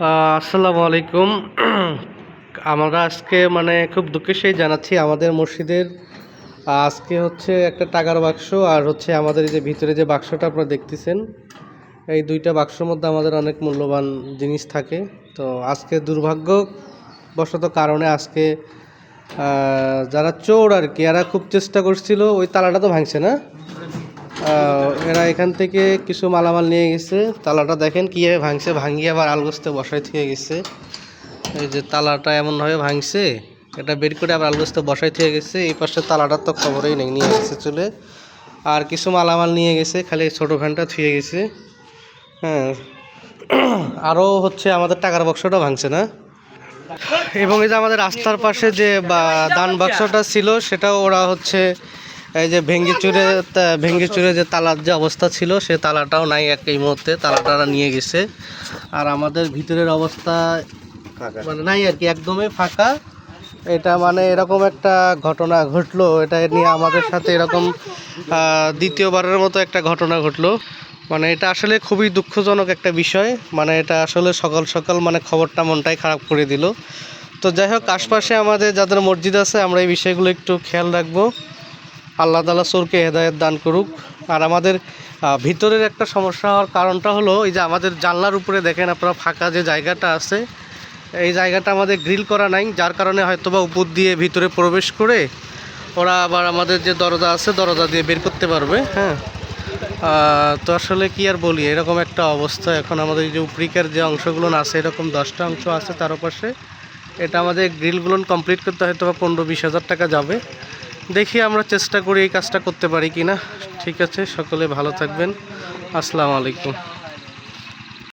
আসসালামু আলাইকুম। আমরা আজকে খুব দুঃখের সাথে জানাচ্ছি আমাদের মসজিদের আজকে হচ্ছে একটা টাকার বাক্স আর হচ্ছে আমাদের এই যে ভিতরে যে বাক্সটা আপনারা দেখতেছেন, এই দুইটা বাক্সের মধ্যে আমাদের অনেক মূল্যবান জিনিস থাকে। তো আজকে দুর্ভাগ্যবশত কারণে আজকে যারা চোর আর কি, এরা খুব চেষ্টা করছিল, ওই তালাটা তো ভাঙছে না, এরা এখান থেকে কিছু মালামাল নিয়ে গেছে। তালাটা দেখেন কীভাবে ভাঙছে, ভাঙিয়ে আবার আলগোস্তে বসাই থেকে গেছে। এই যে তালাটা এমনভাবে ভাঙছে, এটা বের করে আবার আলগোস্তে বসাই থেকে গেছে। এই পাশে তালাটার তো খবরই নেই, নিয়ে গেছে চলে। আর কিছু মালামাল নিয়ে গেছে, খালি ছোটো ফ্যানটা থুয়ে গেছে। হ্যাঁ, আরও হচ্ছে আমাদের টাকার বাক্সটা ভাঙছে না। এবং এই যে আমাদের রাস্তার পাশে যে দান বাক্সটা ছিল, সেটাও ওরা হচ্ছে এই যে ভেঙে চুরে যে তালার যে অবস্থা ছিল, সে তালাটাও নাই এই মুহূর্তে, তালাটা নিয়ে গেছে। আর আমাদের ভিতরের অবস্থা নাই আর কি, একদমই ফাঁকা। এটা এরকম একটা ঘটনা ঘটলো, এটা নিয়ে আমাদের সাথে এরকম দ্বিতীয়বারের মতো একটা ঘটনা ঘটলো। এটা আসলে খুবই দুঃখজনক একটা বিষয়। এটা আসলে সকাল সকাল খবরটা মনটাই খারাপ করে দিল। তো যাই হোক, আশপাশে আমাদের যাদের মসজিদ আছে, আমরা এই বিষয়গুলো একটু খেয়াল রাখবো। আল্লাহ তাআলা চোরকে হেদায়েত দান করুক। আর আমাদের ভিতরের একটা সমস্যা হওয়ার কারণটা হলো, এই যে আমাদের জানলার উপরে দেখেন আপনারা ফাঁকা যে জায়গাটা আছে, এই জায়গাটা আমাদের গ্রিল করা নাই, যার কারণে হয়তোবা উপর দিয়ে ভিতরে প্রবেশ করে ওরা আবার আমাদের যে দরজা আছে, দরজা দিয়ে বের করতে পারবে। হ্যাঁ, তো আসলে কি আর বলি, এরকম একটা অবস্থা। এখন আমাদের এই যে উপরিকার যে অংশগুলো আছে, এরকম 10টা অংশ আছে তার পাশে, এটা আমাদের গ্রিলগুলো কমপ্লিট করতে হয়তো বা 15-20 হাজার টাকা যাবে। দেখি আমরা চেষ্টা করি এই কাজটা করতে পারি কি না। ঠিক আছে, সকলে ভালো থাকবেন। আসসালামু আলাইকুম।